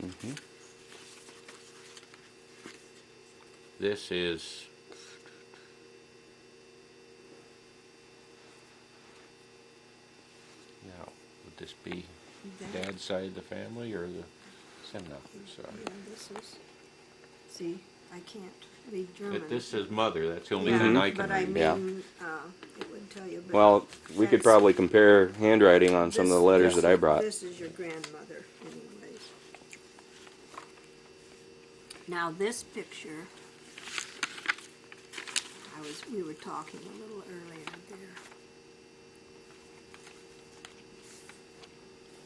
Mm-hmm. This is, now, would this be dad's side of the family or the Semnoff side? Yeah, this is, see, I can't read German. This says mother, that's the only Yeah, thing I can but I read. Yeah. mean, it would tell you, but. Well, we could that's- probably compare handwriting on some of the letters that I brought. This is your grandmother anyways. Now this picture, we were talking a little earlier there.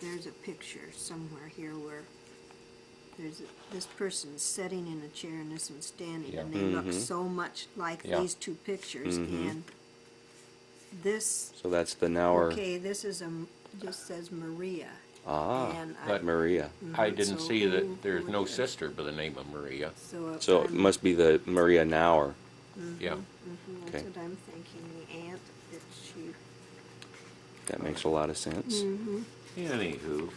There's a picture somewhere here where this person's sitting in a chair and this one's standing, Yeah. and they look so much like Yeah. these two pictures, and this, So that's the Nauer. okay, this is just says Maria. Ah, And But Maria. I didn't So see who that there's no would- sister by the name of Maria. So if So it I'm- must be the Maria Nauer. Yeah. That's Okay. what I'm thinking, the aunt that she. That makes a lot of sense. Anywho,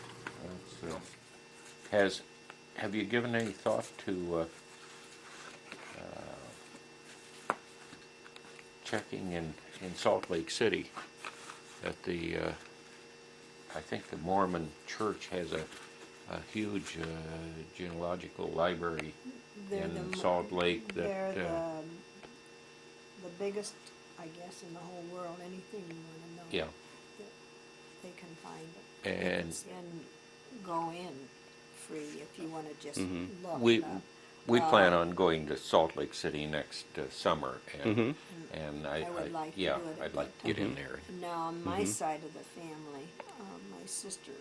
have you given any thought to checking in Salt Lake City at the, I think the Mormon Church has a huge genealogical library They're in the Salt Lake They're that, the biggest, I guess, in the whole world. Anything you want to know. yeah, They can find it. and Go in free if you want to just look we it up. we plan on going to Salt Lake City next summer, and I would like to yeah, do it at I'd like that to get in there. Now, on my side of the family, my sister,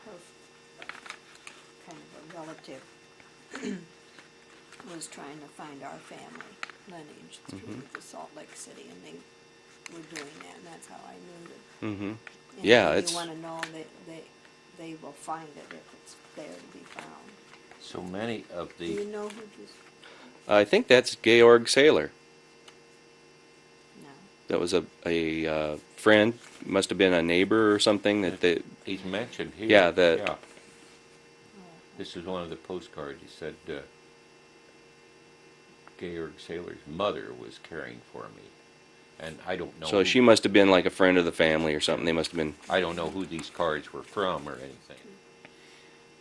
her kind of a relative, was trying to find our family lineage through the Salt Lake City, and they were doing that, and that's how I knew that. Mm-hmm. And Yeah, if it's- you want to know, they will find it if it's there to be found. So many of Do you the know who this? I think that's Georg Saylor. No. That was a friend, must have been a neighbor or something that they. he's mentioned here. Yeah, that- yeah. This is one of the postcards. He said, Georg Saylor's mother was caring for me. And I don't know. So she must have been like a friend of the family or something. They must have been. I don't know who these cards were from or anything.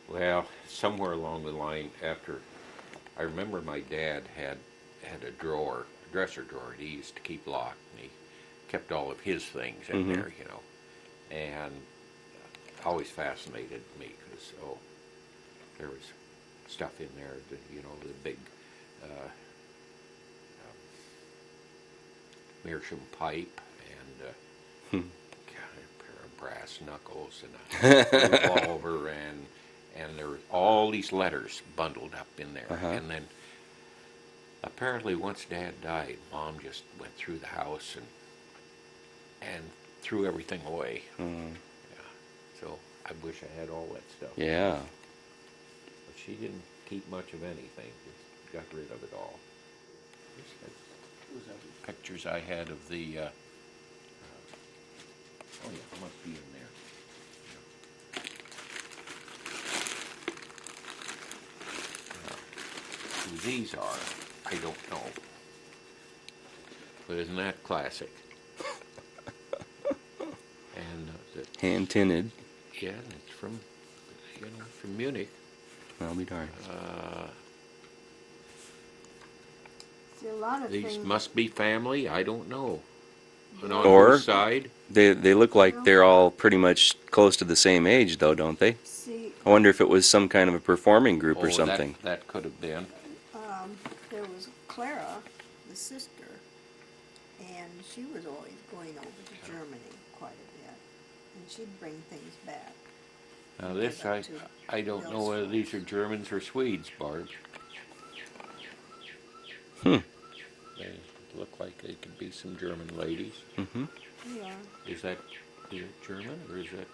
Well, somewhere along the line after, I remember my dad had a drawer, a dresser drawer that he used to keep locked, and he kept all of his things in there, you know. And always fascinated me because, there was stuff in there, that, you know, the big meerschaum pipe and a pair of brass knuckles and a revolver and there were all these letters bundled up in there. And then apparently once Dad died, Mom just went through the house and threw everything away. Yeah. So I wish I had all that stuff. Yeah. But she didn't keep much of anything, just got rid of it all. Those other pictures I had of the, oh yeah, it must be in there. Now, who these are, I don't know. But isn't that classic? And Hand tinted. yeah, and it's from, you know, from Munich. I'll be darned. See, a lot of These things. must be family, I don't know. And on Or- whose side? They look like they're all pretty much close to the same age, though, don't they? See, I wonder if it was some kind of a performing group or Oh, something. that could have been. there was Clara, the sister, and she was always going over to Germany quite a bit, and she'd bring things back. Now this, Give up to I don't know Bill's whether these are folks. Germans or Swedes, Barb. Hmm. They look like they could be some German ladies. Mm-hmm. Yeah. Is it German or is that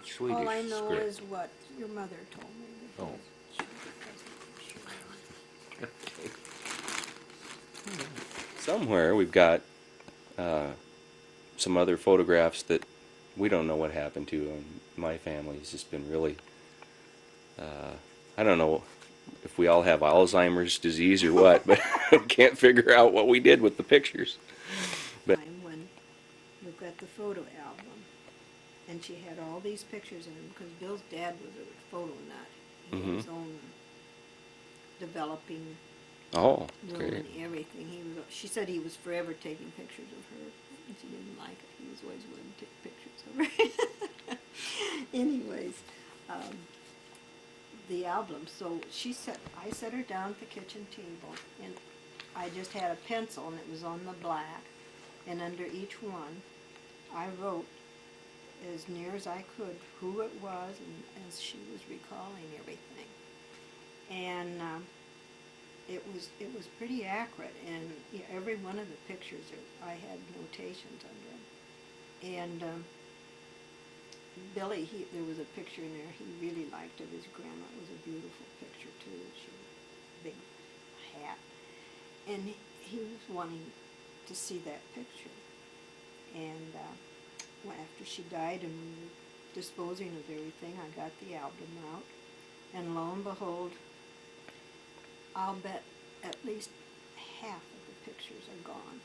Swedish All I know script? is what your mother told me. Oh. She wasn't sure. Somewhere we've got some other photographs that we don't know what happened to. My family's just been really. I don't know if we all have Alzheimer's disease or what, but can't figure out what we did with the pictures. But Time when we've got the photo album, and she had all these pictures in them, because Bill's dad was a photo nut. He had his own developing oh, room great. and everything. She said he was forever taking pictures of her, and she didn't like it. He was always willing to take pictures of her. Anyways, the album. So I set her down at the kitchen table, and I just had a pencil, and it was on the black, and under each one, I wrote as near as I could who it was, and as she was recalling everything. And it was pretty accurate, and every one of the pictures I had notations under them. And Billy, there was a picture in there he really liked of his grandma. It was a beautiful picture too. She had a big hat, and he was wanting to see that picture. And after she died and we were disposing of everything, I got the album out, and lo and behold, I'll bet at least half of the pictures are gone.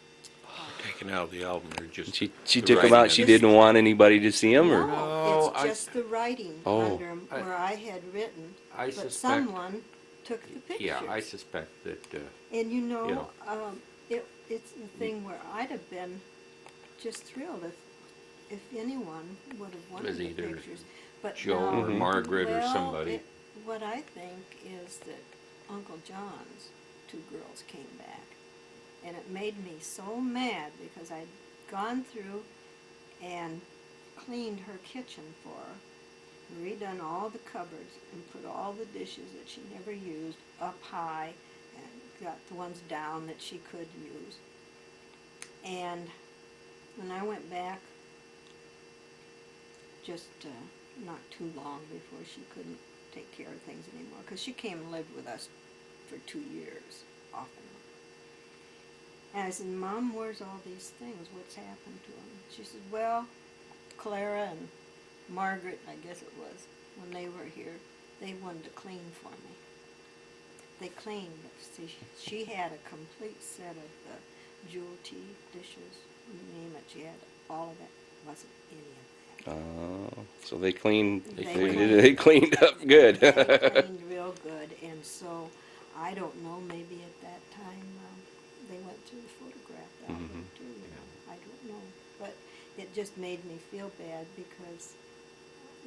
Taken out of the album, or just She the took them writing out. She on it? didn't want anybody to see them, or No, It's just the writing Oh. under 'em where I had written, I but suspect- someone took the pictures. Yeah, I suspect that, And Yeah. It's the thing where I'd have been just thrilled if anyone would have wanted Was the either pictures. But Joe now, or Margaret or well, somebody. what I think is that Uncle John's two girls came back, and it made me so mad because I'd gone through and cleaned her kitchen for her, redone all the cupboards, and put all the dishes that she never used up high, and got the ones down that she could use. And when I went back, just not too long before she couldn't take care of things anymore, because she came and lived with us for 2 years, off and on. And I said, Mom, where's all these things? What's happened to them? She said, well, Clara and Margaret, I guess it was, when they were here, they wanted to clean for me. They cleaned, but see, she had a complete set of the jewel tea dishes, you name it, she had all of it. Wasn't any of that. so they cleaned. They They cleaned up good. They cleaned real good, and so I don't know, maybe at that time they went through the photograph album too, I don't know. But it just made me feel bad because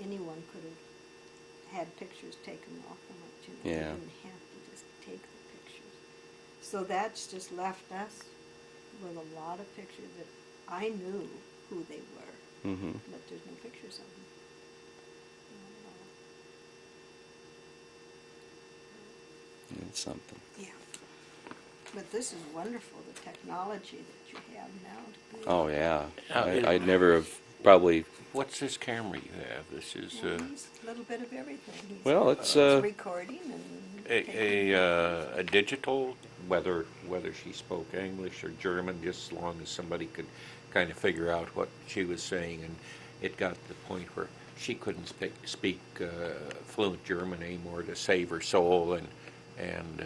anyone could have had pictures taken off them, you Yeah. didn't have to just take the pictures. So that's just left us with a lot of pictures that I knew who they were, but there's no pictures of them. It's something. Yeah. But this is wonderful, the technology that you have now. To be Oh yeah. Yeah, I'd never have probably. what's this camera you have? This is He's a little bit of everything. Well, it's recording and taking a digital, whether she spoke English or German, just as long as somebody could kind of figure out what she was saying. And it got to the point where she couldn't speak fluent German anymore to save her soul, and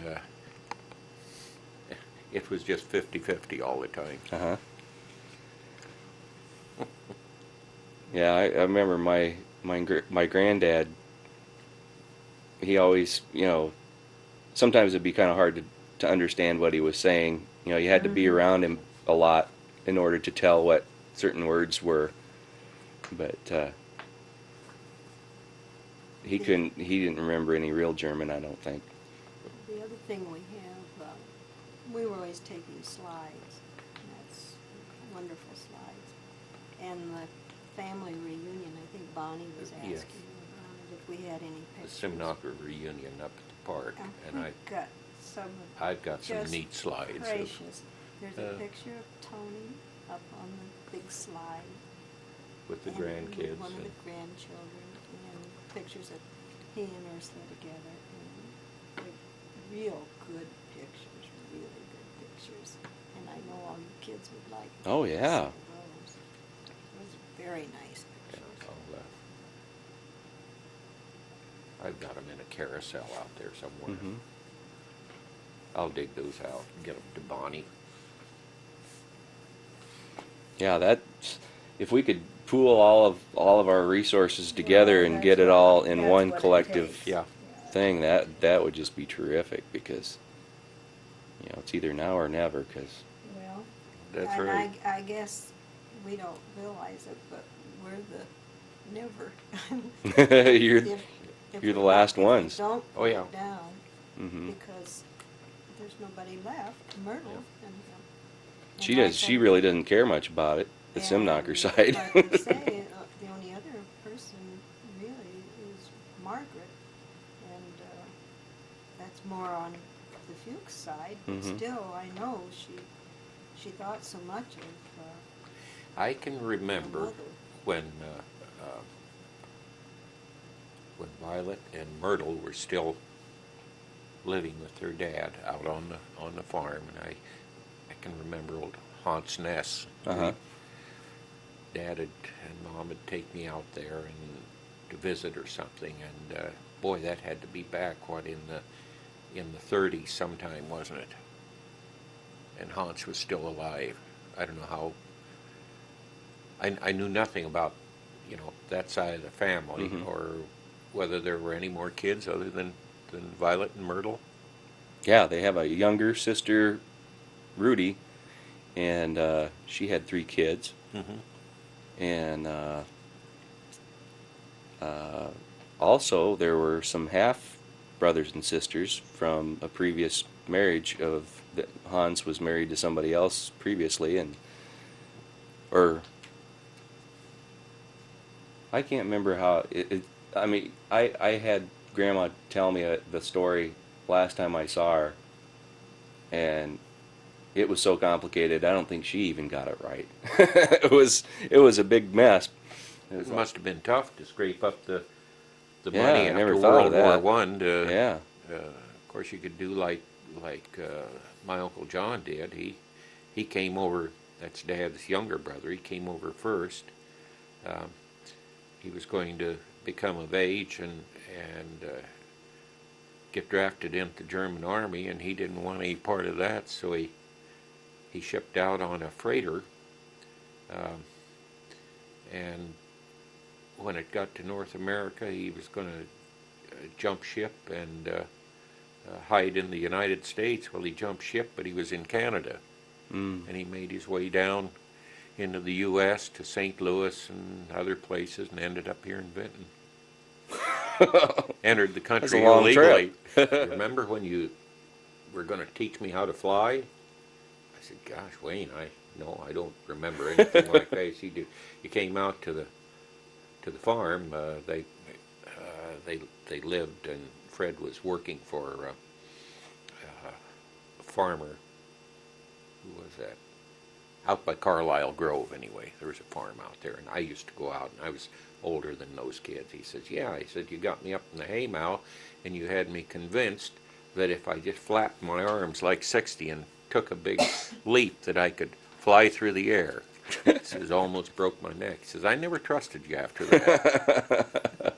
it was just 50-50 all the time. Yeah, I remember my granddad. He always, sometimes it'd be kind of hard to understand what he was saying. You had to be around him a lot in order to tell what certain words were. But he didn't remember any real German, I don't think. The other thing we have, we were always taking slides. And that's wonderful slides. And the family reunion, I think Bonnie was asking Yes. around it if we had any The pictures. Simnocker reunion up at the park, and I've I've got some got some just neat slides. precious. There's a uh, picture of Tony up on the big slide. with the and grandkids. One of and- the grandchildren, and pictures of he and Ursula together, and they're real good pictures, really good pictures. And I know all you kids would like. Oh, yeah. to see those. Those are very nice pictures. I've got them in a carousel out there somewhere. Mm-hmm. I'll dig those out and get them to Bonnie. Yeah, that's if we could pool all of our resources together Well, and that's get it what- all in that's one what it collective takes. Yeah. thing, that would just be terrific because it's either now or never. Because Well, That's and right. I guess we don't realize it, but we're the never. you're If you're the we last if we ones. don't Oh, put yeah. it down, Mm-hmm. because there's nobody left, Myrtle, Yeah. and She like does. She really doesn't care much about it. The sim knocker and side. like we say, the only other person really is Margaret, and that's more on the Fuchs side, but Mhm. still, I know she thought so much of I can remember mother. when when Violet and Myrtle were still living with their dad out on the farm, and I can remember old Hans Ness. Uh-huh. Dad and Mom would take me out there and to visit or something, and boy, that had to be back in the 30s sometime, wasn't it? And Hans was still alive. I don't know how. I knew nothing about that side of the family, Mhm. or whether there were any more kids other than Violet and Myrtle. Yeah, they have a younger sister, Rudy, and she had 3 kids. Mm-hmm. And also, there were some half brothers and sisters from a previous marriage of that Hans was married to somebody else previously, or I can't remember how I mean, I had Grandma tell me the story last time I saw her, and it was so complicated. I don't think she even got it right. it was a big mess. It was It like, must have been tough to scrape up the yeah, money I never after thought of World War that. One. Yeah. Of course, you could do like my Uncle John did. He came over. That's Dad's younger brother. He came over first. Um, he was going to become of age and get drafted into the German army, and he didn't want any part of that, so he shipped out on a freighter. Um, and when it got to North America, he was going to jump ship and hide in the United States. Well, he jumped ship, but he was in Canada, Mm. and he made his way down into the U.S. to St. Louis and other places, and ended up here in Vinton. Entered the That's a country long illegally. trip. Remember when you were going to teach me how to fly? I said, "Gosh, Wayne, I don't remember anything like that." You came out to the farm. They lived, and Fred was working for a farmer. Who was that? Out by Carlisle Grove, anyway. There was a farm out there, and I used to go out, and I was older than those kids. He says, "Yeah," he said, "you got me up in the haymow, and you had me convinced that if I just flapped my arms like 60 and took a big leap that I could fly through the air." He says, "Almost broke my neck." He says, "I never trusted you after that."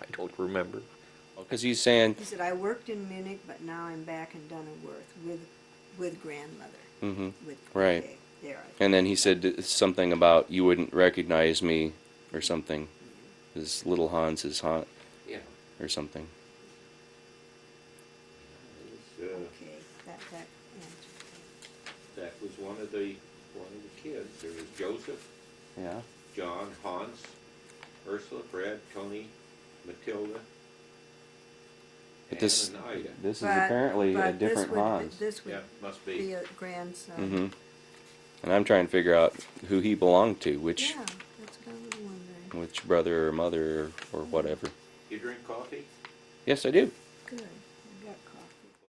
I don't remember. Because he's saying, He said, I worked in Munich, but now I'm back in Dunnerworth with grandmother. mm-hmm, With, right. okay, there. And then he said something about you wouldn't recognize me or something. His little Hans is Hans Yeah. or something. Okay, that answers That was one of the kids. There was Joseph, Yeah. John, Hans, Ursula, Fred, Tony, Matilda, But Anne, this and Ida. this is But- apparently a but this different would- Hans. This would Yeah, must be be. a grandson. Mm-hmm. And I'm trying to figure out who he belonged to, which Yeah, that's what I was wondering. which brother or mother or whatever. You drink coffee? Yes, I do. Good.